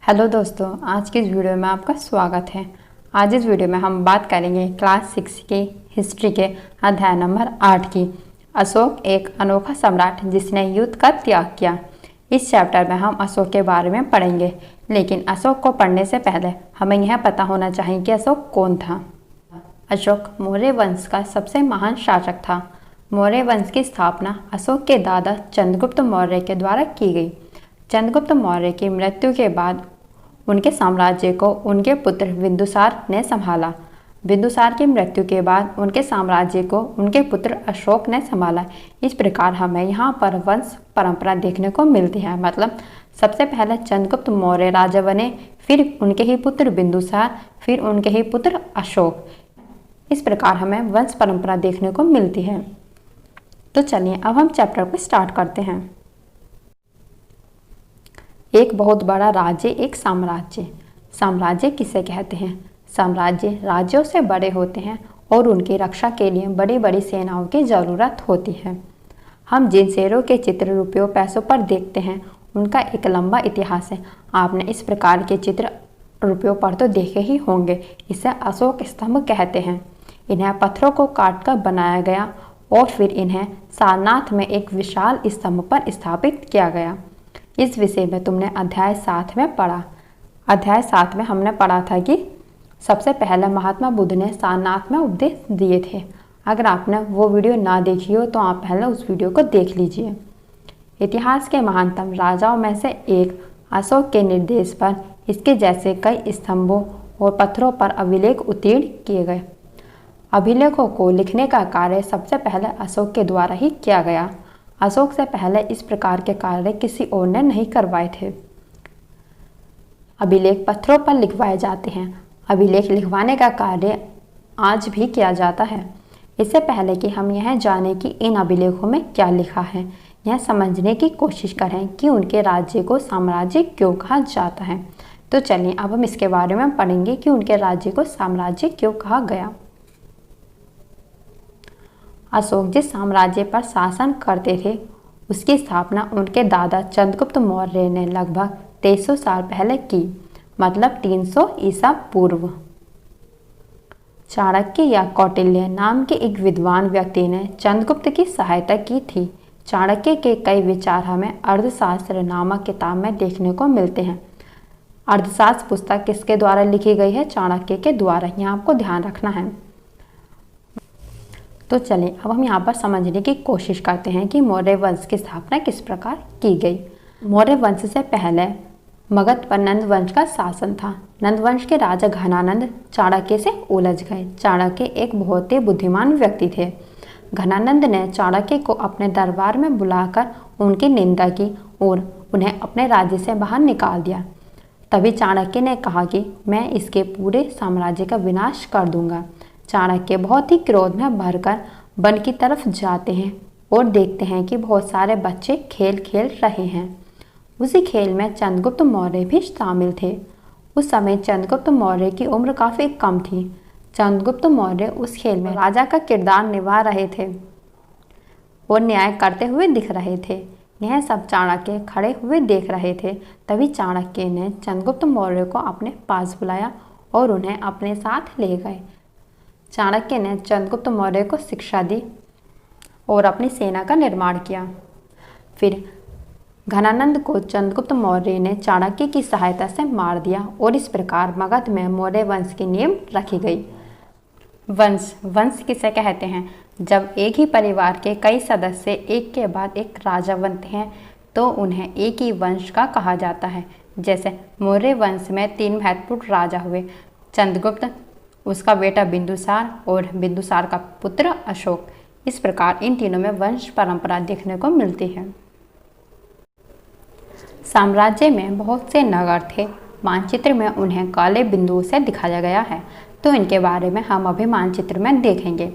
Hello दोस्तों, आज की इस वीडियो में आपका स्वागत है। आज इस वीडियो में हम बात करेंगे क्लास 6 के हिस्ट्री के अध्याय नंबर 8 की। अशोक एक अनोखा सम्राट जिसने युद्ध का त्याग किया। इस चैप्टर में हम अशोक के बारे में पढ़ेंगे, लेकिन अशोक को पढ़ने से पहले हमें यह पता होना चाहिए कि अशोक कौन था। अशोक मौर्य वंश का सबसे महान शासक था। मौर्य वंश की स्थापना अशोक के दादा चंद्रगुप्त मौर्य के द्वारा की गई। चंद्रगुप्त मौर्य की मृत्यु के बाद उनके साम्राज्य को उनके पुत्र बिंदुसार ने संभाला। बिंदुसार की मृत्यु के बाद उनके साम्राज्य को उनके पुत्र अशोक ने संभाला। इस प्रकार हमें यहाँ पर वंश परंपरा देखने को मिलती है। मतलब सबसे पहले चंद्रगुप्त मौर्य राजा बने, फिर उनके ही पुत्र बिंदुसार, फिर उनके ही पुत्र अशोक। इस प्रकार हमें वंश परंपरा देखने को मिलती है। तो चलिए अब हम चैप्टर को स्टार्ट करते हैं। एक बहुत बड़ा राज्य, एक साम्राज्य। साम्राज्य किसे कहते हैं? साम्राज्य राज्यों से बड़े होते हैं और उनकी रक्षा के लिए बड़ी बड़ी सेनाओं की ज़रूरत होती है। हम जिन शेरों के चित्र रुपयों पैसों पर देखते हैं उनका एक लंबा इतिहास है। आपने इस प्रकार के चित्र रुपयों पर तो देखे ही होंगे। इसे अशोक स्तंभ कहते हैं। इन्हें पत्थरों को काट कर बनाया गया और फिर इन्हें सारनाथ में एक विशाल स्तंभ पर स्थापित किया गया। इस विषय में तुमने अध्याय 7 में पढ़ा। अध्याय 7 में हमने पढ़ा था कि सबसे पहले महात्मा बुद्ध ने सारनाथ में उपदेश दिए थे। अगर आपने वो वीडियो ना देखी हो तो आप पहले उस वीडियो को देख लीजिए। इतिहास के महानतम राजाओं में से एक अशोक के निर्देश पर इसके जैसे कई स्तंभों और पत्थरों पर अभिलेख उत्कीर्ण किए गए। अभिलेखों को लिखने का कार्य सबसे पहले अशोक के द्वारा ही किया गया। अशोक से पहले इस प्रकार के कार्य किसी और ने नहीं करवाए थे। अभिलेख पत्थरों पर लिखवाए जाते हैं। अभिलेख लिखवाने का कार्य आज भी किया जाता है। इससे पहले कि हम यह जानें कि इन अभिलेखों में क्या लिखा है, यह समझने की कोशिश करें कि उनके राज्य को साम्राज्य क्यों कहा जाता है। तो चलिए अब हम इसके बारे में पढ़ेंगे कि उनके राज्य को साम्राज्य क्यों कहा गया। अशोक जिस साम्राज्य पर शासन करते थे उसकी स्थापना उनके दादा चंद्रगुप्त मौर्य ने लगभग 2300 साल पहले की, मतलब 300 ईसा पूर्व। चाणक्य या कौटिल्य नाम के एक विद्वान व्यक्ति ने चंद्रगुप्त की सहायता की थी। चाणक्य के कई विचार हमें अर्थशास्त्र नामक किताब में देखने को मिलते हैं। अर्थशास्त्र पुस्तक किसके द्वारा लिखी गई है? चाणक्य के द्वारा। यहाँ आपको ध्यान रखना है। तो चलिए अब हम यहाँ पर समझने की कोशिश करते हैं कि मौर्य वंश की स्थापना किस प्रकार की गई। मौर्य वंश से पहले मगध पर नंद वंश का शासन था। नंद वंश के राजा घनानंद चाणक्य से उलझ गए। चाणक्य एक बहुत ही बुद्धिमान व्यक्ति थे। घनानंद ने चाणक्य को अपने दरबार में बुलाकर उनकी निंदा की और उन्हें अपने राज्य से बाहर निकाल दिया। तभी चाणक्य ने कहा कि मैं इसके पूरे साम्राज्य का विनाश कर दूंगा। चाणक्य बहुत ही क्रोध में भरकर वन की तरफ जाते हैं और देखते हैं कि बहुत सारे बच्चे खेल खेल रहे हैं। उसी खेल में चंद्रगुप्त मौर्य भी शामिल थे। उस समय चंद्रगुप्त मौर्य की उम्र काफ़ी कम थी। चंद्रगुप्त मौर्य उस खेल में राजा का किरदार निभा रहे थे और न्याय करते हुए दिख रहे थे। यह सब चाणक्य खड़े हुए देख रहे थे। तभी चाणक्य ने चंद्रगुप्त मौर्य को अपने पास बुलाया और उन्हें अपने साथ ले गए। चाणक्य ने चंद्रगुप्त मौर्य को शिक्षा दी और अपनी सेना का निर्माण किया। फिर घनानंद को चंद्रगुप्त मौर्य ने चाणक्य की सहायता से मार दिया और इस प्रकार मगध में मौर्य वंश की नींव रखी गई। वंश किसे कहते हैं? जब एक ही परिवार के कई सदस्य एक के बाद एक राजा बनते हैं तो उन्हें एक ही वंश का कहा जाता है। जैसे मौर्य वंश में 3 महत्वपूर्ण राजा हुए, चंद्रगुप्त, उसका बेटा बिंदुसार और बिंदुसार का पुत्र अशोक। इस प्रकार इन तीनों में वंश परंपरा देखने को मिलती है। साम्राज्य में बहुत से नगर थे। मानचित्र में उन्हें काले बिंदुओं से दिखाया गया है, तो इनके बारे में हम अभी मानचित्र में देखेंगे।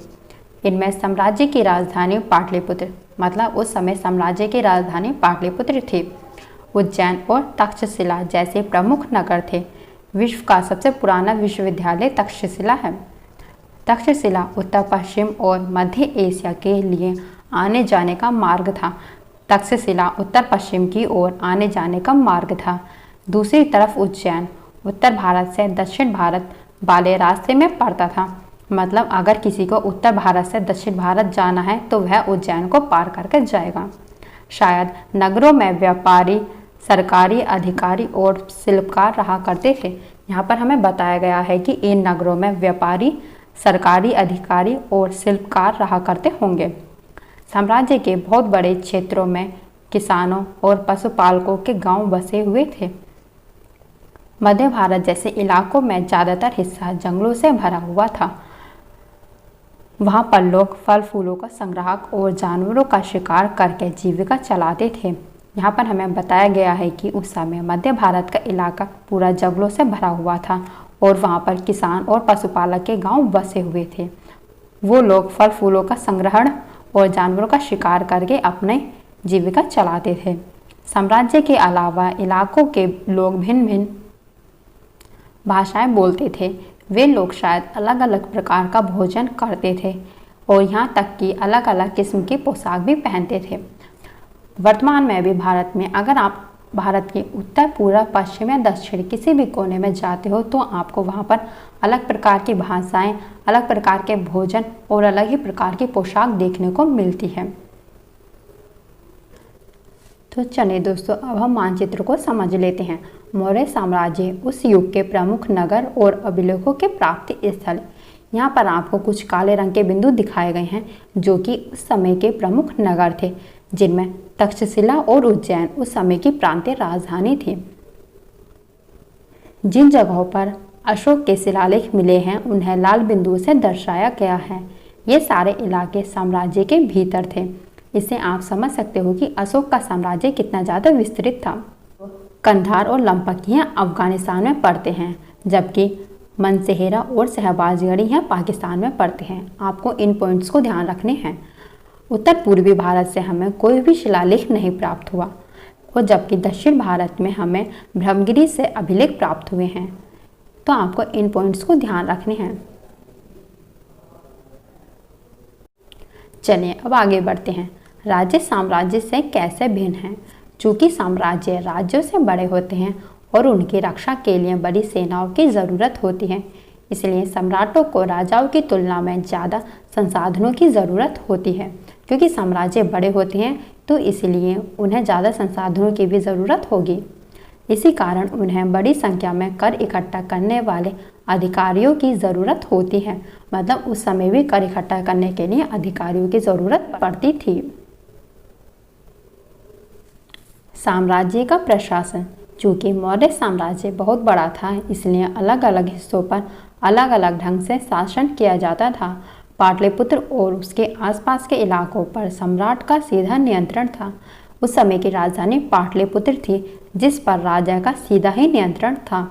इनमें साम्राज्य की राजधानी पाटलिपुत्र, मतलब उस समय साम्राज्य की राजधानी पाटलिपुत्र थी। उज्जैन और तक्षशिला जैसे प्रमुख नगर थे। विश्व का सबसे पुराना विश्वविद्यालय तक्षशिला है। तक्षशिला उत्तर पश्चिम और मध्य एशिया के लिए आने जाने का मार्ग था। तक्षशिला उत्तर पश्चिम की ओर आने जाने का मार्ग था। दूसरी तरफ उज्जैन उत्तर भारत से दक्षिण भारत वाले रास्ते में पड़ता था। मतलब अगर किसी को उत्तर भारत से दक्षिण भारत जाना है तो वह उज्जैन को पार करके जाएगा। शायद नगरों में व्यापारी, सरकारी अधिकारी और शिल्पकार रहा करते थे। यहाँ पर हमें बताया गया है कि इन नगरों में व्यापारी, सरकारी अधिकारी और शिल्पकार रहा करते होंगे। साम्राज्य के बहुत बड़े क्षेत्रों में किसानों और पशुपालकों के गांव बसे हुए थे। मध्य भारत जैसे इलाकों में ज़्यादातर हिस्सा जंगलों से भरा हुआ था। वहाँ पर लोग फल फूलों का संग्राहक और जानवरों का शिकार करके जीविका चलाते थे। यहाँ पर हमें बताया गया है कि उस समय मध्य भारत का इलाका पूरा जंगलों से भरा हुआ था और वहाँ पर किसान और पशुपालक के गांव बसे हुए थे। वो लोग फल फूलों का संग्रहण और जानवरों का शिकार करके अपने जीविका चलाते थे। साम्राज्य के अलावा इलाकों के लोग भिन्न भिन्न भाषाएं बोलते थे। वे लोग शायद अलग अलग प्रकार का भोजन करते थे और यहाँ तक कि अलग अलग किस्म की पोशाक भी पहनते थे। वर्तमान में भी भारत में अगर आप भारत के उत्तर, पूर्व, पश्चिम या दक्षिण किसी भी कोने में जाते हो तो आपको वहाँ पर अलग प्रकार की भाषाएं, अलग प्रकार के भोजन और अलग ही प्रकार की पोशाक देखने को मिलती है। तो चलिए दोस्तों, अब हम मानचित्र को समझ लेते हैं। मौर्य साम्राज्य उस युग के प्रमुख नगर और अभिलेखों के प्राप्ति स्थल। यहाँ पर आपको कुछ काले रंग के बिंदु दिखाए गए हैं जो कि उस समय के प्रमुख नगर थे, जिनमें तक्षशिला और उज्जैन उस समय की प्रांतीय राजधानी थी। जिन जगहों पर अशोक के शिलालेख मिले हैं उन्हें लाल बिंदुओं से दर्शाया गया है। ये सारे इलाके साम्राज्य के भीतर थे। इससे आप समझ सकते हो कि अशोक का साम्राज्य कितना ज़्यादा विस्तृत था। कंधार और लंपकियाँ अफगानिस्तान में पड़ते हैं, जबकि मनसेहरा और शहबाजगढ़ी यहाँ पाकिस्तान में पड़ते हैं। आपको इन पॉइंट्स को ध्यान रखने हैं। उत्तर पूर्वी भारत से हमें कोई भी शिलालेख नहीं प्राप्त हुआ और जबकि दक्षिण भारत में हमें ब्रह्मगिरी से अभिलेख प्राप्त हुए हैं। तो आपको इन पॉइंट्स को ध्यान रखने हैं। चलिए अब आगे बढ़ते हैं। राज्य साम्राज्य से कैसे भिन्न है? चूँकि साम्राज्य राज्यों से बड़े होते हैं और उनकी रक्षा के लिए बड़ी सेनाओं की ज़रूरत होती है, इसलिए सम्राटों को राजाओं की तुलना में ज़्यादा संसाधनों की ज़रूरत होती है। क्योंकि साम्राज्य बड़े होते हैं तो इसलिए उन्हें ज़्यादा संसाधनों की भी ज़रूरत होगी। इसी कारण उन्हें बड़ी संख्या में कर इकट्ठा करने वाले अधिकारियों की ज़रूरत होती है। मतलब उस समय भी कर इकट्ठा करने के लिए अधिकारियों की ज़रूरत पड़ती थी। साम्राज्य का प्रशासन। चूँकि मौर्य साम्राज्य बहुत बड़ा था इसलिए अलग अलग हिस्सों पर अलग अलग ढंग से शासन किया जाता था। पाटलिपुत्र और उसके आसपास के इलाकों पर सम्राट का सीधा नियंत्रण था। उस समय की राजधानी पाटलिपुत्र थी जिस पर राजा का सीधा ही नियंत्रण था।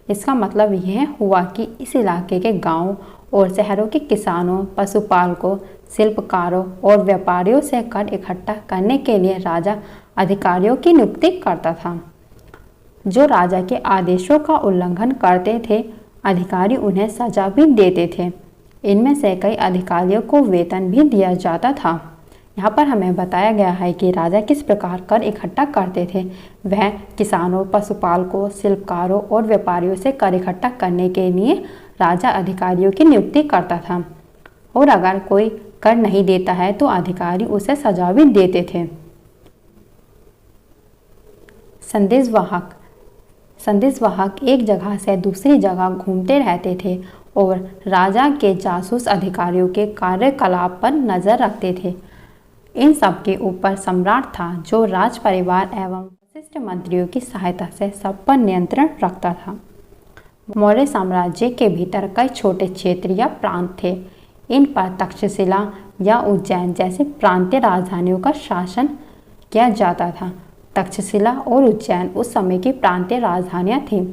इसका मतलब यह हुआ कि इस इलाके के गांवों और शहरों के किसानों, पशुपालकों, शिल्पकारों और व्यापारियों से कर इकट्ठा करने के लिए राजा अधिकारियों की नियुक्ति करता था, जो राजा के आदेशों का उल्लंघन करते थे। अधिकारी उन्हें सजा भी देते थे। इनमें से कई अधिकारियों को वेतन भी दिया जाता था। यहाँ पर हमें बताया गया है कि राजा किस प्रकार कर इकट्ठा करते थे। वह किसानों, पशुपालकों, शिल्पकारों और व्यापारियों से कर इकट्ठा करने के लिए राजा अधिकारियों की नियुक्ति करता था और अगर कोई कर नहीं देता है तो अधिकारी उसे सजा भी देते थे। संदेशवाहक। संदेशवाहक एक जगह से दूसरी जगह घूमते रहते थे और राजा के जासूस अधिकारियों के कार्यकलाप पर नज़र रखते थे। इन सब के ऊपर सम्राट था जो राज परिवार एवं वरिष्ठ मंत्रियों की सहायता से सब पर नियंत्रण रखता था। मौर्य साम्राज्य के भीतर कई छोटे क्षेत्र या प्रांत थे। इन पर तक्षशिला या उज्जैन जैसे प्रांतीय राजधानियों का शासन किया जाता था। तक्षशिला और उज्जैन उस समय की प्रांतीय राजधानियाँ थीं।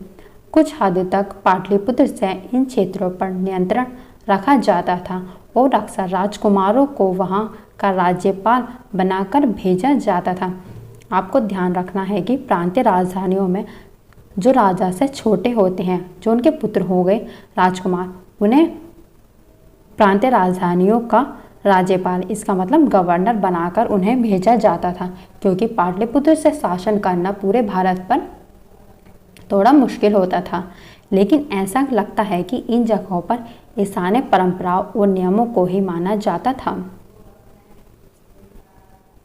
कुछ हद तक पाटलिपुत्र से इन क्षेत्रों पर नियंत्रण रखा जाता था और अक्सर राजकुमारों को वहाँ का राज्यपाल बनाकर भेजा जाता था। आपको ध्यान रखना है कि प्रांतीय राजधानियों में जो राजा से छोटे होते हैं, जो उनके पुत्र हो गए राजकुमार, उन्हें प्रांतीय राजधानियों का राज्यपाल, इसका मतलब गवर्नर बनाकर उन्हें भेजा जाता था। क्योंकि पाटलिपुत्र से शासन करना पूरे भारत पर थोड़ा मुश्किल होता था, लेकिन ऐसा लगता है कि इन जगहों पर ईशान्य परंपराओं और नियमों को ही माना जाता था।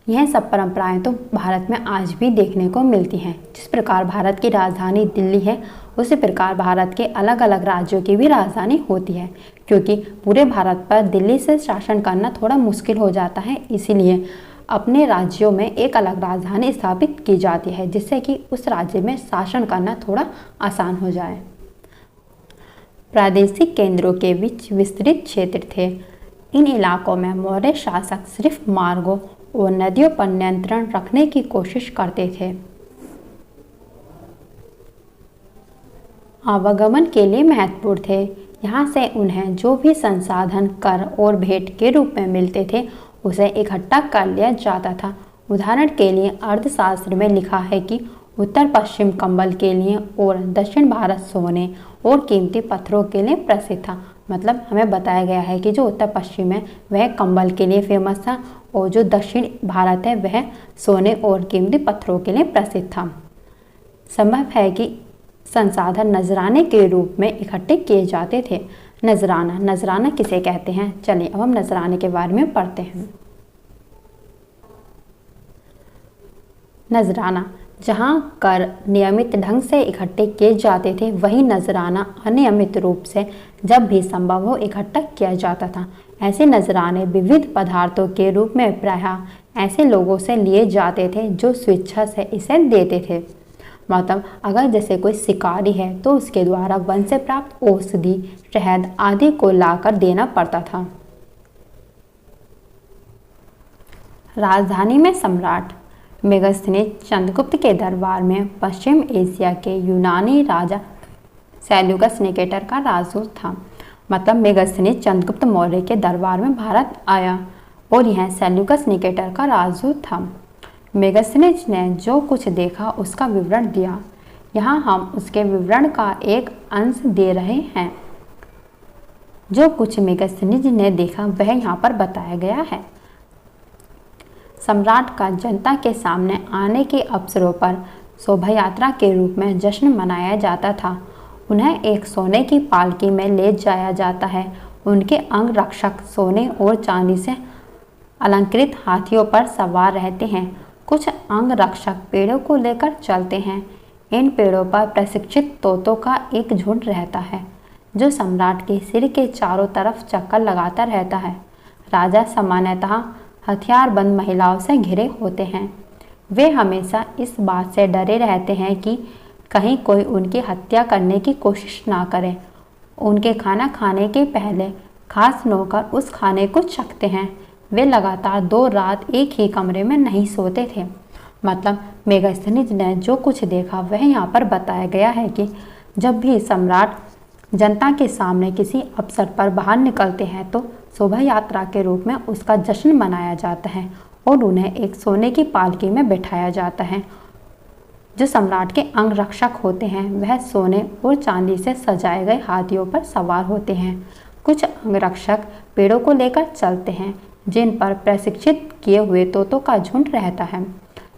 यह सब परंपराएं तो भारत में आज भी देखने को मिलती हैं। जिस प्रकार भारत की राजधानी दिल्ली है, उसी प्रकार भारत के अलग अलग राज्यों की भी राजधानी होती है, क्योंकि पूरे भारत पर दिल्ली से शासन करना थोड़ा मुश्किल हो जाता है। इसीलिए अपने राज्यों में एक अलग राजधानी स्थापित की जाती है, जिससे कि उस राज्य में शासन करना थोड़ा आसान हो जाए। प्रादेशिक केंद्रों के बीच विस्तृत क्षेत्र थे। इन इलाकों में मौर्य शासक सिर्फ मार्गों और नदियों पर नियंत्रण रखने की कोशिश करते थे। आवागमन के लिए महत्वपूर्ण थे। यहाँ से उन्हें जो भी संसाधन कर और भेंट के रूप में मिलते थे, उसे इकट्ठा कर लिया जाता था। उदाहरण के लिए अर्थशास्त्र में लिखा है कि उत्तर पश्चिम कंबल के लिए और दक्षिण भारत सोने और कीमती पत्थरों के लिए प्रसिद्ध था। मतलब हमें बताया गया है कि जो उत्तर पश्चिम है वह कंबल के लिए फेमस था, और जो दक्षिण भारत है वह सोने और कीमती पत्थरों के लिए प्रसिद्ध था। संभव है कि संसाधन नजराने के रूप में इकट्ठे किए जाते थे। नजराना किसे कहते हैं, चलिए अब हम नजराने के बारे में पढ़ते हैं। नजराना, जहाँ कर नियमित ढंग से इकट्ठे किए जाते थे, वही नजराना अनियमित रूप से जब भी संभव हो इकट्ठा किया जाता था। ऐसे नजराने विविध पदार्थों के रूप में प्रायः ऐसे लोगों से लिए जाते थे जो स्वेच्छा से इसे देते थे। मतलब अगर जैसे कोई शिकारी है तो उसके द्वारा वन से प्राप्त औषधि, शहद आदि को लाकर देना पड़ता था। राजधानी में सम्राट, मेगास्थनीज चंद्रगुप्त के दरबार में पश्चिम एशिया के यूनानी राजा सेल्यूकस निकेटर का राजदूत था। मतलब मेगास्थनीज चंद्रगुप्त मौर्य के दरबार में भारत आया और यह सेल्यूकस निकेटर का राजदूत था। मेगास्थनीज ने जो कुछ देखा उसका विवरण दिया। यहाँ हम उसके विवरण का एक अंश दे रहे हैं। जो कुछ मेगास्थनीज ने देखा वह यहाँ पर बताया गया है। सम्राट का जनता के सामने आने के अवसरों पर शोभा यात्रा के रूप में जश्न मनाया जाता था। उन्हें एक सोने की पालकी में ले जाया जाता है। उनके अंग रक्षक सोने और चांदी से अलंकृत हाथियों पर सवार रहते हैं। कुछ अंग रक्षक पेड़ों को लेकर चलते हैं। इन पेड़ों पर प्रशिक्षित तोतों का एक झुंड रहता है, जो सम्राट के सिर के चारों तरफ चक्कर लगाता रहता है। राजा सामान्यतः हथियारबंद महिलाओं से घिरे होते हैं। वे हमेशा इस बात से डरे रहते हैं कि कहीं कोई उनकी हत्या करने की कोशिश ना करे। उनके खाना खाने के पहले खास नौकर उस खाने को चखते हैं। वे लगातार 2 रात एक ही कमरे में नहीं सोते थे। मतलब मेगास्थनीज ने जो कुछ देखा वह यहाँ पर बताया गया है कि जब भी सम्राट जनता के सामने किसी अवसर पर बाहर निकलते हैं तो शोभा यात्रा के रूप में उसका जश्न मनाया जाता है और उन्हें एक सोने की पालकी में बैठाया जाता है। जो सम्राट के अंग रक्षक होते हैं वह सोने और चांदी से सजाए गए हाथियों पर सवार होते हैं। कुछ अंग रक्षक पेड़ों को लेकर चलते हैं, जिन पर प्रशिक्षित किए हुए तोतों का झुंड रहता है,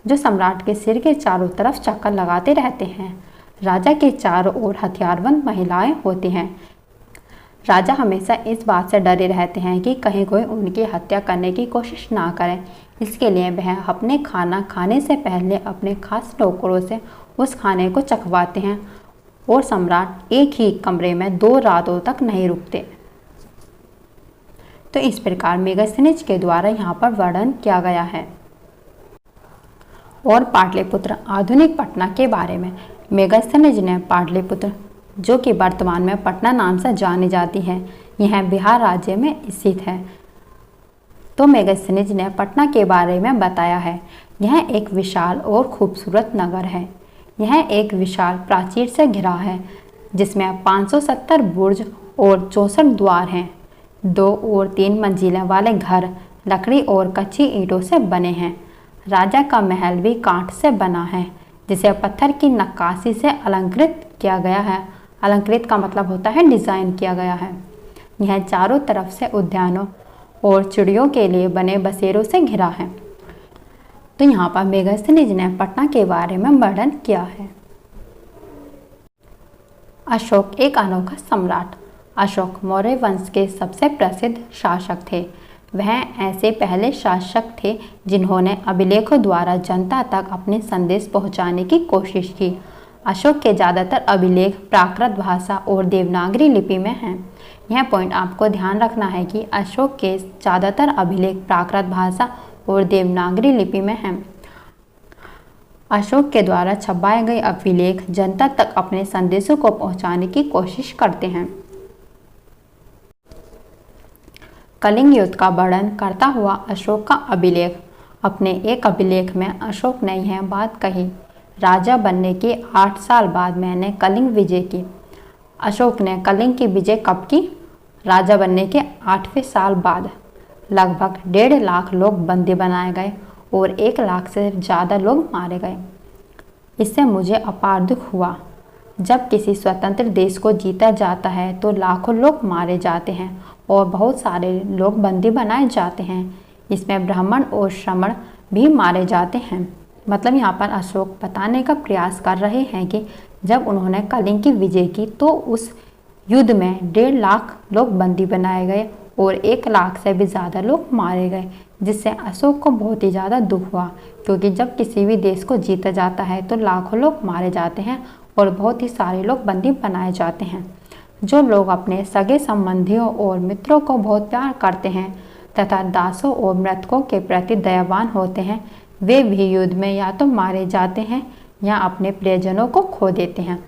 जो सम्राट के सिर के चारों तरफ चक्कर लगाते रहते हैं। राजा के चारों ओर हथियारबंद महिलाएं होती हैं। राजा हमेशा इस बात से डरे रहते हैं कि कहीं कोई उनकी हत्या करने की कोशिश ना करे। इसके लिए वह अपने खाना खाने से पहले अपने खास नौकरों से उस खाने को चखवाते हैं और सम्राट एक ही कमरे में 2 रातों तक नहीं रुकते। तो इस प्रकार मेगास्थनीज के द्वारा यहाँ पर वर्णन किया गया है। और पाटलिपुत्र आधुनिक पटना के बारे में मेगास्थनीज ने पाटलिपुत्र, जो कि वर्तमान में पटना नाम से जानी जाती है, यह बिहार राज्य में स्थित है। तो मेगास्थनीज ने पटना के बारे में बताया है। यह एक विशाल और खूबसूरत नगर है। यह एक विशाल प्राचीर से घिरा है, जिसमें 570 बुर्ज और 64 द्वार हैं। 2 और 3 मंजिलें वाले घर लकड़ी और कच्ची ईंटों से बने हैं। राजा का महल भी कांच से बना है, जिसे पत्थर की नक्काशी से अलंकृत किया गया है। अलंकृत का मतलब होता है डिज़ाइन किया गया है। यह चारों तरफ से उद्यानों और चिड़ियों के लिए बने बसेरों से घिरा है। तो यहाँ पर मेगास्थनीज ने पटना के बारे में वर्णन किया है। अशोक एक अनोखा सम्राट। अशोक मौर्य वंश के सबसे प्रसिद्ध शासक थे। वह ऐसे पहले शासक थे जिन्होंने अभिलेखों द्वारा जनता तक अपने संदेश पहुंचाने की कोशिश की। अशोक के ज़्यादातर अभिलेख प्राकृत भाषा और देवनागरी लिपि में हैं। यह पॉइंट आपको ध्यान रखना है कि अशोक के ज़्यादातर अभिलेख प्राकृत भाषा और देवनागरी लिपि में हैं। अशोक के द्वारा छपाए गए अभिलेख जनता तक अपने संदेशों को पहुंचाने की कोशिश करते हैं। कलिंग युद्ध का वर्णन करता हुआ अशोक का अभिलेख। अपने एक अभिलेख में अशोक ने यह बात कही, राजा बनने के 8 साल बाद मैंने कलिंग विजय की। अशोक ने कलिंग की विजय कब की? राजा बनने के 8वें साल बाद। लगभग 1.5 लाख लोग बंदी बनाए गए और 1 लाख से ज़्यादा लोग मारे गए। इससे मुझे अपार दुख हुआ। जब किसी स्वतंत्र देश को जीता जाता है तो लाखों लोग मारे जाते हैं और बहुत सारे लोग बंदी बनाए जाते हैं। इसमें ब्राह्मण और श्रमण भी मारे जाते हैं। मतलब यहाँ पर अशोक बताने का प्रयास कर रहे हैं कि जब उन्होंने कलिंग की विजय की तो उस युद्ध में 1.5 लाख लोग बंदी बनाए गए और 1 लाख से भी ज़्यादा लोग मारे गए, जिससे अशोक को बहुत ही ज़्यादा दुख हुआ। क्योंकि जब किसी भी देश को जीता जाता है तो लाखों लोग मारे जाते हैं और बहुत ही सारे लोग बंदी बनाए जाते हैं। जो लोग अपने सगे संबंधियों और मित्रों को बहुत प्यार करते हैं तथा दासों और मृतकों के प्रति दयावान होते हैं, वे भी युद्ध में या तो मारे जाते हैं या अपने प्रियजनों को खो देते हैं।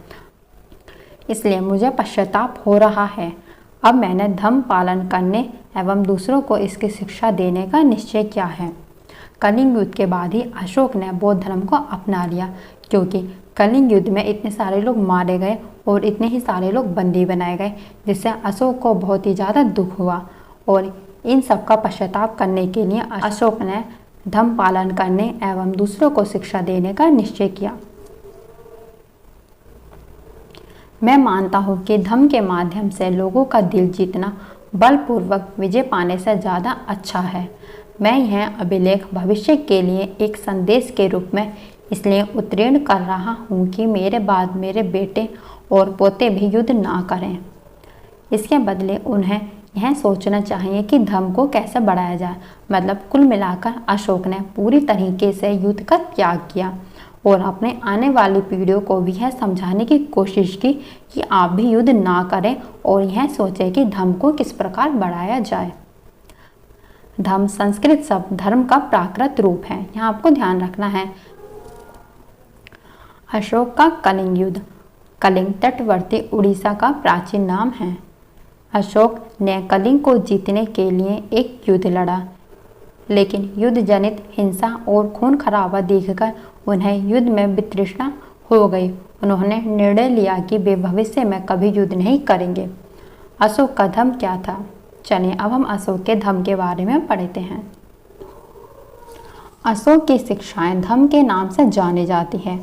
इसलिए मुझे पश्चाताप हो रहा है। अब मैंने धर्म पालन करने एवं दूसरों को इसकी शिक्षा देने का निश्चय किया है। कलिंग युद्ध के बाद ही अशोक ने बौद्ध धर्म को अपना लिया, क्योंकि कलिंग युद्ध में इतने सारे लोग मारे गए और इतने ही सारे लोग बंदी बनाए गए, जिससे अशोक को बहुत ही ज़्यादा दुख हुआ। और इन सब का पश्चाताप करने के लिए अशोक ने धर्म पालन करने एवं दूसरों को शिक्षा देने का निश्चय किया। मैं मानता हूँ कि धर्म के माध्यम से लोगों का दिल जीतना बलपूर्वक विजय पाने से ज़्यादा अच्छा है। मैं यह अभिलेख भविष्य के लिए एक संदेश के रूप में इसलिए उत्तीर्ण कर रहा हूँ कि मेरे बाद मेरे बेटे और पोते भी युद्ध ना करें। इसके बदले उन्हें यह सोचना चाहिए कि धर्म को कैसे बढ़ाया जाए। मतलब कुल मिलाकर अशोक ने पूरी तरीके से युद्ध का त्याग किया और अपने आने वाली पीढ़ियों को भी यह समझाने की कोशिश की कि आप भी युद्ध ना करें और यह सोचें कि धर्म को किस प्रकार बढ़ाया जाए। धर्म संस्कृत शब्द धर्म का प्राकृत रूप है, यहाँ आपको ध्यान रखना है। अशोक का कलिंग युद्ध। कलिंग तटवर्ती उड़ीसा का प्राचीन नाम है। अशोक ने कलिंग को जीतने के लिए एक युद्ध लड़ा, लेकिन युद्ध जनित हिंसा और खून खराबा देखकर उन्हें युद्ध में वितृष्णा हो गई। उन्होंने निर्णय लिया कि वे भविष्य में कभी युद्ध नहीं करेंगे। अशोक का धर्म क्या था? चलिए अब हम अशोक के धर्म के बारे में पढ़ते हैं। अशोक की शिक्षाएं धर्म के नाम से जानी जाती हैं।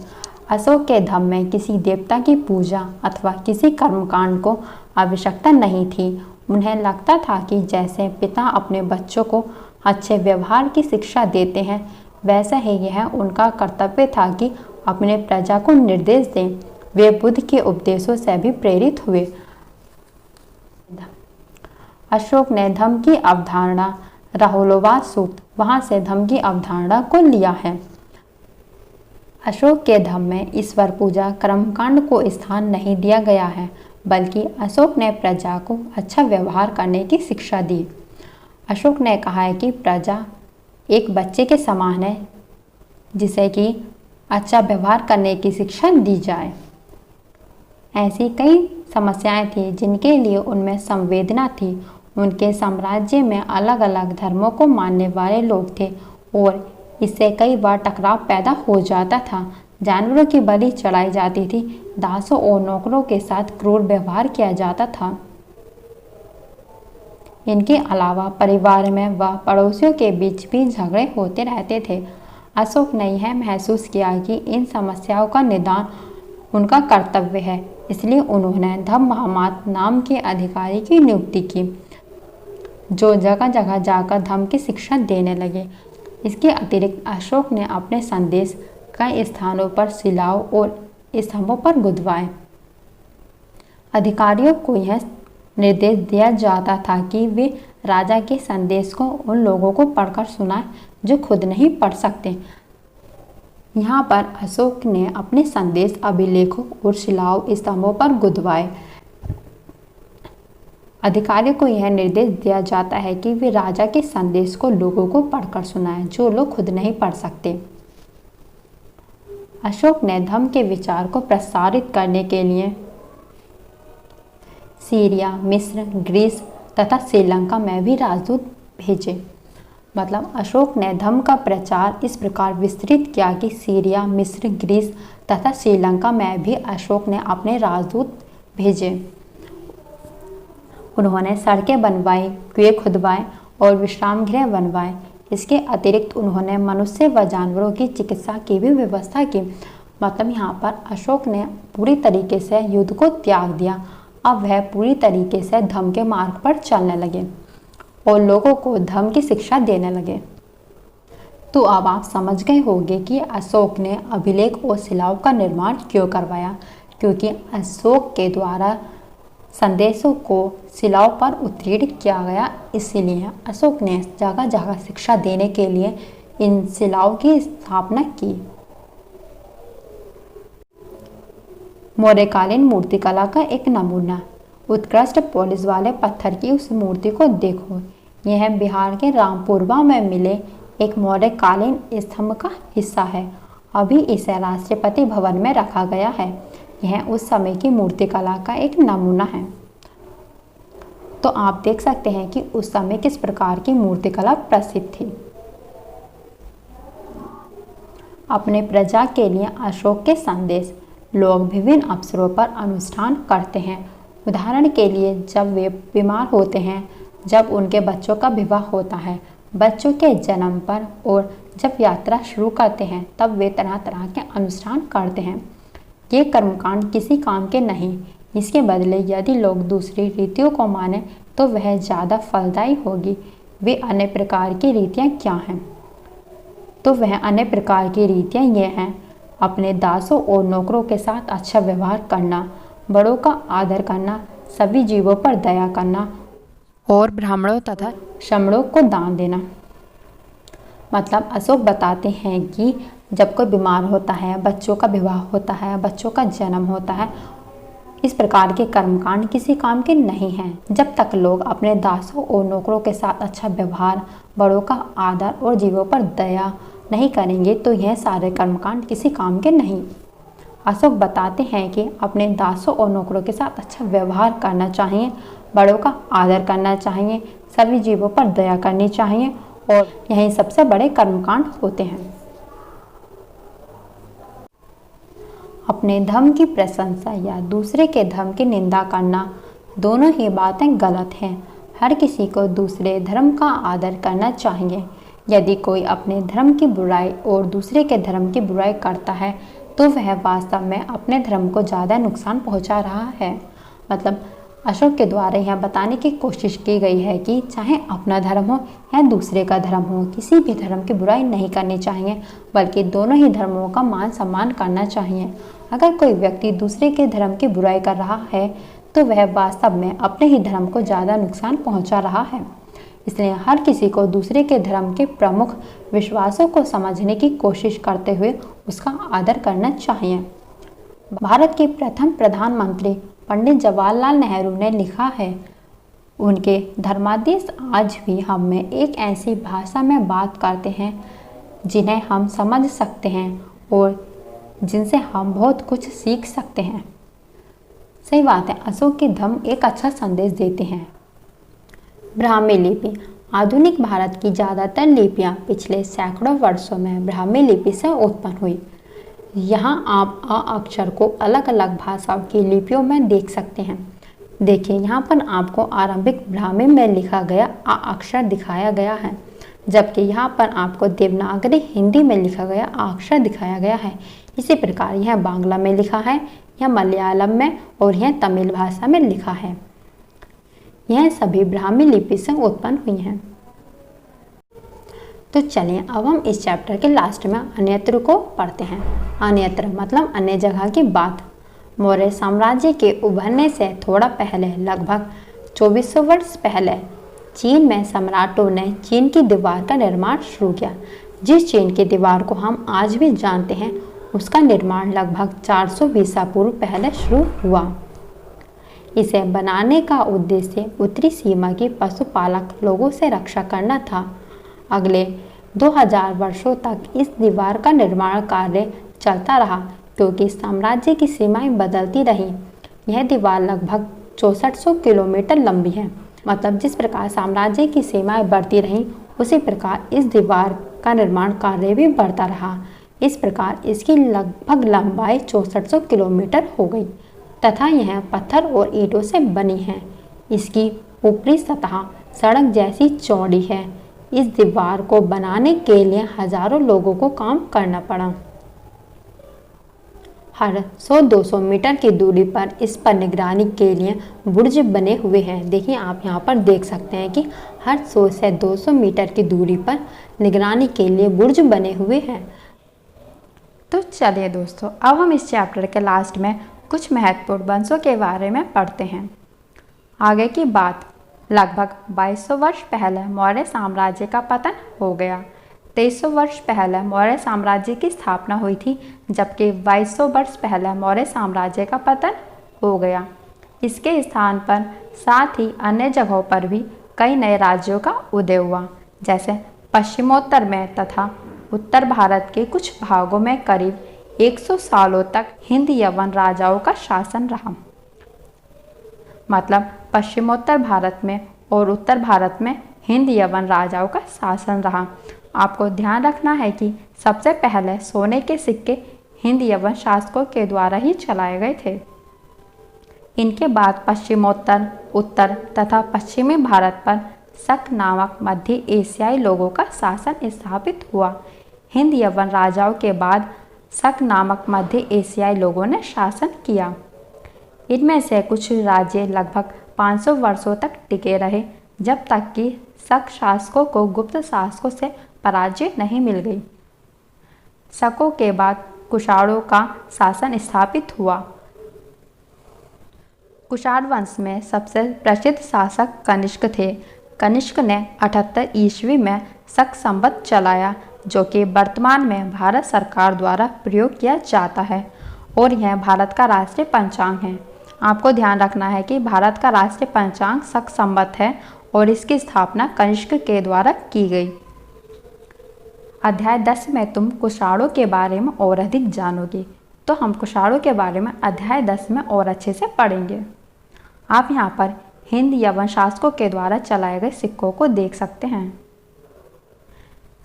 अशोक के धर्म में किसी देवता की पूजा अथवा किसी कर्मकांड को आवश्यकता नहीं थी। उन्हें लगता था कि जैसे पिता अपने बच्चों को अच्छे व्यवहार की शिक्षा देते हैं, वैसे ही यह उनका कर्तव्य था कि अपने प्रजा को निर्देश दें। वे बुद्ध के उपदेशों से भी प्रेरित हुए। अशोक ने धर्म की अवधारणा राहुलोवाद सूक्त, वहां से धर्म की अवधारणा को लिया है। अशोक के धर्म में ईश्वर पूजा कर्मकांड को स्थान नहीं दिया गया है, बल्कि अशोक ने प्रजा को अच्छा व्यवहार करने की शिक्षा दी। अशोक ने कहा है कि प्रजा एक बच्चे के समान है, जिसे कि अच्छा व्यवहार करने की शिक्षा दी जाए। ऐसी कई समस्याएं थी जिनके लिए उनमें संवेदना थी। उनके साम्राज्य में अलग अलग धर्मों को मानने वाले लोग थे और इससे कई बार टकराव पैदा हो जाता था। जानवरों की बलि चढ़ाई जाती थी। दासों और नौकरों के साथ क्रूर व्यवहार किया जाता था। इनके अलावा परिवार में व पड़ोसियों के बीच भी झगड़े होते रहते थे। अशोक ने यह महसूस किया कि इन समस्याओं का निदान उनका कर्तव्य है, इसलिए उन्होंने धम्म महामात नाम के अधिकारी की नियुक्ति की, जो जगह जगह जाकर धर्म की शिक्षा देने लगे। इसके अतिरिक्त अशोक ने अपने संदेश कई स्थानों पर शिलाओं और स्तंभों पर गुदवाए। अधिकारियों को यह निर्देश दिया जाता था कि वे राजा के संदेश को उन लोगों को पढ़कर सुनाएं जो खुद नहीं पढ़ सकते। यहाँ पर अशोक ने अपने संदेश अभिलेखों और शिलाओं स्तंभों पर गुदवाए। अधिकारियों को यह निर्देश दिया जाता है कि वे राजा के संदेश को लोगों को पढ़कर सुनाएं जो लोग खुद नहीं पढ़ सकते। अशोक ने धम्म के विचार को प्रसारित करने के लिए सीरिया, मिस्र, ग्रीस तथा श्रीलंका में भी राजदूत भेजे। मतलब अशोक ने धम्म का प्रचार इस प्रकार विस्तृत किया कि सीरिया, मिस्र, ग्रीस तथा श्रीलंका में भी अशोक ने अपने राजदूत भेजे। उन्होंने सड़कें बनवाई, कुएं खुदवाए और विश्राम गृह बनवाए। इसके अतिरिक्त उन्होंने मनुष्य व जानवरों की चिकित्सा की भी व्यवस्था की। मतलब यहाँ पर अशोक ने पूरी तरीके से युद्ध को त्याग दिया। अब वह पूरी तरीके से धम्म के मार्ग पर चलने लगे और लोगों को धम्म की शिक्षा देने लगे। तो अब आप समझ गए होंगे कि अशोक ने अभिलेख और शिलाओं का निर्माण क्यों करवाया, क्योंकि अशोक के द्वारा संदेशों को शिलाओं पर उत्कीर्ण किया गया। इसीलिए अशोक ने जगह जगह शिक्षा देने के लिए इन शिलाओं की स्थापना की। मौर्यकालीन मूर्तिकला का एक नमूना। उत्कृष्ट पॉलिश वाले पत्थर की उस मूर्ति को देखो। यह बिहार के रामपुरवा में मिले एक मौर्यकालीन स्तंभ का हिस्सा है। अभी इसे राष्ट्रपति भवन में रखा गया है। यह उस समय की मूर्तिकला का एक नमूना है। तो आप देख सकते हैं कि उस समय किस प्रकार की मूर्तिकला प्रसिद्ध थी। अपने प्रजा के लिए अशोक के संदेश। लोग विभिन्न अवसरों पर अनुष्ठान करते हैं। उदाहरण के लिए जब वे बीमार होते हैं, जब उनके बच्चों का विवाह होता है, बच्चों के जन्म पर और जब यात्रा शुरू करते हैं, तब वे तरह तरह के अनुष्ठान करते हैं। ये कर्मकांड किसी काम के नहीं। इसके बदले यदि लोग दूसरी रीतियों को माने तो वह ज़्यादा फलदायी होगी। वे अन्य प्रकार की रीतियाँ क्या हैं? तो वह अन्य प्रकार की रीतियाँ ये हैं: अपने दासों और नौकरों के साथ अच्छा व्यवहार करना, बड़ों का आदर करना, सभी जीवों पर दया करना और ब्राह्मणों तथा श्रमणों को दान देना। मतलब अशोक बताते हैं कि जब कोई बीमार होता है, बच्चों का विवाह होता है, बच्चों का जन्म होता है, इस प्रकार के कर्मकांड किसी काम के नहीं हैं। जब तक लोग अपने दासों और नौकरों के साथ अच्छा व्यवहार, बड़ों का आदर और जीवों पर दया नहीं करेंगे तो यह सारे कर्मकांड किसी काम के नहीं। अशोक बताते हैं कि अपने दासों और नौकरों के साथ अच्छा व्यवहार करना चाहिए, बड़ों का आदर करना चाहिए, सभी जीवों पर दया करनी चाहिए और यही सबसे बड़े कर्मकांड होते हैं। अपने धर्म की प्रशंसा या दूसरे के धर्म की निंदा करना, दोनों ही बातें गलत हैं। हर किसी को दूसरे धर्म का आदर करना चाहिए। यदि कोई अपने धर्म की बुराई और दूसरे के धर्म की बुराई करता है तो वह वास्तव में अपने धर्म को ज़्यादा नुकसान पहुंचा रहा है। मतलब अशोक के द्वारा यह बताने की कोशिश की गई है कि चाहे अपना धर्म हो या दूसरे का धर्म हो, किसी भी धर्म की बुराई नहीं करनी चाहिए, बल्कि दोनों ही धर्मों का मान सम्मान करना चाहिए। अगर कोई व्यक्ति दूसरे के धर्म की बुराई कर रहा है तो वह वास्तव में अपने ही धर्म को ज़्यादा नुकसान पहुंचा रहा है। इसलिए हर किसी को दूसरे के धर्म के प्रमुख विश्वासों को समझने की कोशिश करते हुए उसका आदर करना चाहिए। भारत के प्रथम प्रधानमंत्री पंडित जवाहरलाल नेहरू ने लिखा है, उनके धर्मादेश आज भी हम में एक ऐसी भाषा में बात करते हैं जिन्हें हम समझ सकते हैं और जिनसे हम बहुत कुछ सीख सकते हैं। सही बात है, अशोक के धम्म एक अच्छा संदेश देते हैं। ब्राह्मी लिपि। आधुनिक भारत की ज़्यादातर लिपियाँ पिछले सैकड़ों वर्षों में ब्राह्मी लिपि से उत्पन्न हुई। यहाँ आप अ अक्षर को अलग अलग भाषाओं की लिपियों में देख सकते हैं। देखिए, यहाँ पर आपको आरंभिक ब्राह्मी में लिखा गया अ अक्षर दिखाया गया है, जबकि यहाँ पर आपको देवनागरी हिंदी में लिखा गया अ अक्षर दिखाया गया है। इसी प्रकार यह बांग्ला में लिखा है, यह मलयालम में और यह तमिल भाषा में लिखा है। यह सभी ब्राह्मी लिपि से उत्पन्न हुई हैं। तो चलिए अब हम इस चैप्टर के लास्ट में अन्यत्र को पढ़ते हैं। अन्यत्र मतलब अन्य जगह की बात। मौर्य साम्राज्य के उभरने से थोड़ा पहले लगभग 2400 वर्ष पहले चीन में सम्राटों ने चीन की दीवार का निर्माण शुरू किया। जिस चीन की दीवार को हम आज भी जानते हैं उसका निर्माण लगभग 400 ईसा पूर्व पहले शुरू हुआ। इसे बनाने का उद्देश्य उत्तरी सीमा की पशुपालक लोगों से रक्षा करना था। अगले 2000 वर्षों तक इस दीवार का निर्माण कार्य चलता रहा क्योंकि साम्राज्य की सीमाएं बदलती रहीं। यह दीवार लगभग 6400 किलोमीटर लंबी है। मतलब जिस प्रकार साम्राज्य की सीमाएं बढ़ती रहीं उसी प्रकार इस दीवार का निर्माण कार्य भी बढ़ता रहा। इस प्रकार इसकी लगभग लंबाई 6400 किलोमीटर हो गई तथा यह पत्थर और ईंटों से बनी है। इसकी ऊपरी सतह सड़क जैसी चौड़ी है। इस दीवार को बनाने के लिए हजारों लोगों को काम करना पड़ा। हर 100-200 मीटर की दूरी पर इस पर निगरानी के लिए बुर्ज बने हुए हैं। देखिए आप यहाँ पर देख सकते हैं कि हर 100 से 200 मीटर की दूरी पर निगरानी के लिए बुर्ज बने हुए हैं। तो चलिए दोस्तों, अब हम इस चैप्टर के लास्ट में कुछ महत्वपूर्ण वंशों के बारे में पढ़ते हैं। आगे की बात, लगभग 2200 वर्ष पहले मौर्य साम्राज्य का पतन हो गया। 2300 वर्ष पहले मौर्य साम्राज्य की स्थापना हुई थी, जबकि 2200 वर्ष पहले मौर्य साम्राज्य का पतन हो गया। इसके स्थान पर साथ ही अन्य जगहों पर भी कई नए राज्यों का उदय हुआ, जैसे पश्चिमोत्तर में तथा उत्तर भारत के कुछ भागों में करीब 100 सालों तक हिंद यवन राजाओं का शासन रहा। मतलब पश्चिमोत्तर भारत में और उत्तर भारत में हिंद यवन राजाओं का शासन रहा। आपको ध्यान रखना है कि सबसे पहले सोने के सिक्के हिंद यवन शासकों के द्वारा ही चलाए गए थे। इनके बाद पश्चिमोत्तर, उत्तर तथा पश्चिमी भारत पर शक नामक मध्य एशियाई लोगों का शासन स्थापित हुआ। हिंद यवन राजाओं के बाद शक नामक मध्य एशियाई लोगों ने शासन किया। इनमें से कुछ राज्य लगभग 500 वर्षों तक टिके रहे, जब तक कि शक शासकों को गुप्त शासकों से पराजय नहीं मिल गई। शकों के बाद कुषाणों का शासन स्थापित हुआ। कुषाण वंश में सबसे प्रसिद्ध शासक कनिष्क थे। कनिष्क ने 78 ईस्वी में शक संवत चलाया, जो कि वर्तमान में भारत सरकार द्वारा प्रयोग किया जाता है और यह भारत का राष्ट्रीय पंचांग है। आपको ध्यान रखना है कि भारत का राष्ट्रीय पंचांग शक संवत है और इसकी स्थापना कनिष्क के द्वारा की गई। अध्याय 10 में तुम कुषाणों के बारे में और अधिक जानोगे, तो हम कुषाणों के बारे में अध्याय 10 में और अच्छे से पढ़ेंगे। आप यहाँ पर हिंद यवन शासकों के द्वारा चलाए गए सिक्कों को देख सकते हैं।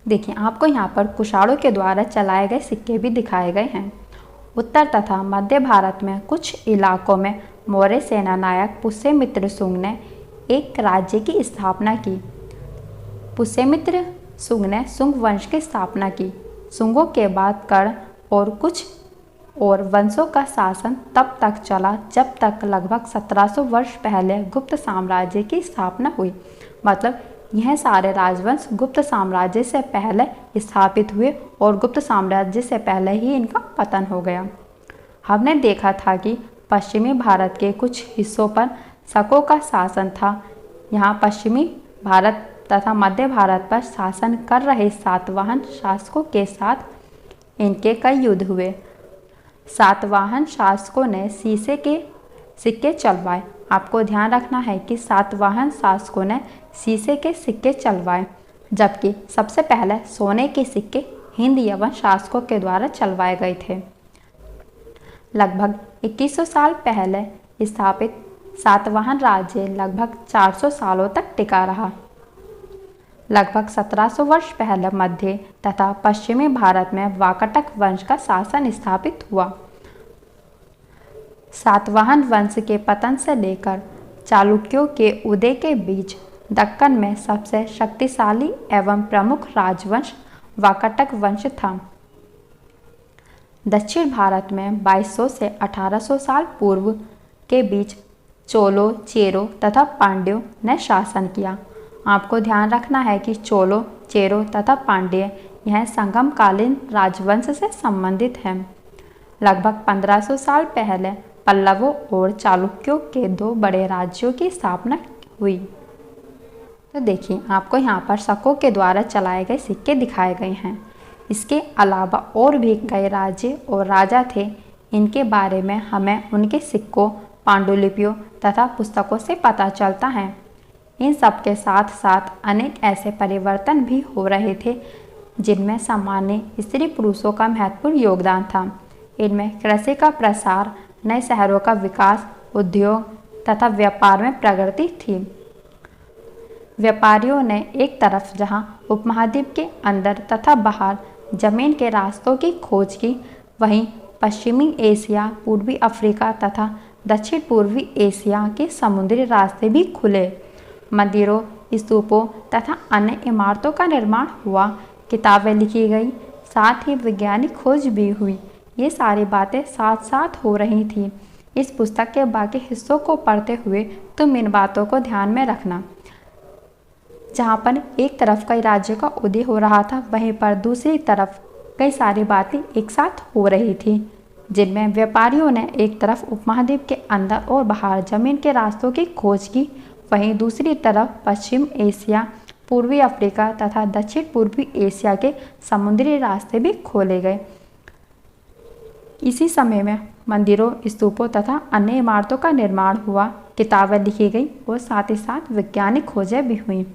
देखिए आपको यहाँ पर कुषाणों के द्वारा चलाए गए सिक्के भी दिखाए गए हैं। उत्तर तथा मध्य भारत में कुछ इलाकों में मौर्य सेना नायक पुष्यमित्र शुंग ने एक राज्य की स्थापना की। पुष्यमित्र शुंग ने शुंग वंश की स्थापना की। शुंगों के बाद कर्ण और कुछ और वंशों का शासन तब तक चला जब तक लगभग 1700 वर्ष पहले गुप्त साम्राज्य की स्थापना हुई। मतलब यह सारे राजवंश गुप्त साम्राज्य से पहले स्थापित हुए और गुप्त साम्राज्य से पहले ही इनका पतन हो गया। हमने देखा था कि पश्चिमी भारत के कुछ हिस्सों पर शकों का शासन था। यहाँ पश्चिमी भारत तथा मध्य भारत पर शासन कर रहे सातवाहन शासकों के साथ इनके कई युद्ध हुए। सातवाहन शासकों ने शीशे के सिक्के चलवाए। आपको ध्यान रखना है कि सातवाहन शासकों ने शीशे के सिक्के चलवाए, जबकि सबसे पहले सोने के सिक्के हिंद यवन शासकों के द्वारा चलवाए गए थे। लगभग 2100 साल पहले स्थापित सातवाहन राज्य लगभग 400 सालों तक टिका रहा। लगभग 1700 वर्ष पहले मध्य तथा पश्चिमी भारत में वाकाटक वंश का शासन स्थापित हुआ। सातवाहन वंश के पतन से लेकर चालुक्यों के उदय के बीच दक्कन में सबसे शक्तिशाली एवं प्रमुख राजवंश वाकाटक वंश था। दक्षिण भारत में 2200 से 1800 साल पूर्व के बीच चोलों, चेरों तथा पांड्यों ने शासन किया। आपको ध्यान रखना है कि चोलों, चेरों तथा पांड्य यह संगमकालीन राजवंश से संबंधित हैं। लगभग 1500 साल पहले पल्लवों और चालुक्यों के 2 बड़े राज्यों की स्थापना हुई। तो देखिए आपको यहाँ पर शकों के द्वारा चलाए गए सिक्के दिखाए गए हैं। इसके अलावा और भी कई राज्य और राजा थे। इनके बारे में हमें उनके सिक्कों, पांडुलिपियों तथा पुस्तकों से पता चलता है। इन सब के साथ साथ अनेक ऐसे परिवर्तन भी हो रहे थे जिनमें सामान्य स्त्री पुरुषों का महत्वपूर्ण योगदान था। इनमें कृषि का प्रसार, नए शहरों का विकास, उद्योग तथा व्यापार में प्रगति थी। व्यापारियों ने एक तरफ जहां उपमहाद्वीप के अंदर तथा बाहर जमीन के रास्तों की खोज की, वहीं पश्चिमी एशिया, पूर्वी अफ्रीका तथा दक्षिण पूर्वी एशिया के समुद्री रास्ते भी खुले। मंदिरों, स्तूपों तथा अन्य इमारतों का निर्माण हुआ, किताबें लिखी गई, साथ ही वैज्ञानिक खोज भी हुई। ये सारी बातें साथ साथ हो रही थी। इस पुस्तक के बाकी हिस्सों को पढ़ते हुए तुम इन बातों को ध्यान में रखना। जहाँ पर एक तरफ कई राज्यों का उदय हो रहा था, वहीं पर दूसरी तरफ कई सारी बातें एक साथ हो रही थी, जिनमें व्यापारियों ने एक तरफ उपमहाद्वीप के अंदर और बाहर जमीन के रास्तों की खोज की, वहीं दूसरी तरफ पश्चिम एशिया, पूर्वी अफ्रीका तथा दक्षिण पूर्वी एशिया के समुद्री रास्ते भी खोले गए। इसी समय में मंदिरों, स्तूपों तथा अन्य इमारतों का निर्माण हुआ, किताबें लिखी गई और साथ ही साथ वैज्ञानिक खोजें भी हुई।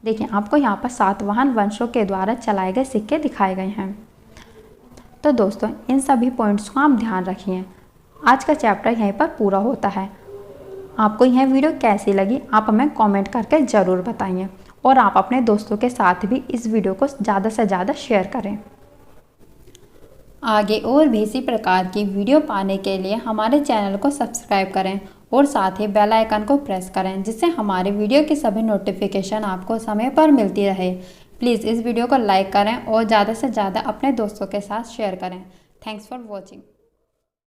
देखिए आपको यहाँ पर सातवाहन वंशों के द्वारा चलाए गए सिक्के दिखाए गए हैं। तो दोस्तों इन सभी पॉइंट्स को आप ध्यान रखिए। आज का चैप्टर यहीं पर पूरा होता है। आपको यह वीडियो कैसी लगी आप हमें कमेंट करके ज़रूर बताइए और आप अपने दोस्तों के साथ भी इस वीडियो को ज़्यादा से ज़्यादा शेयर करें। आगे और भी इसी प्रकार की वीडियो पाने के लिए हमारे चैनल को सब्सक्राइब करें और साथ ही बेल आइकन को प्रेस करें, जिससे हमारे वीडियो की सभी नोटिफिकेशन आपको समय पर मिलती रहे। प्लीज़ इस वीडियो को लाइक करें और ज़्यादा से ज़्यादा अपने दोस्तों के साथ शेयर करें। Thanks for watching.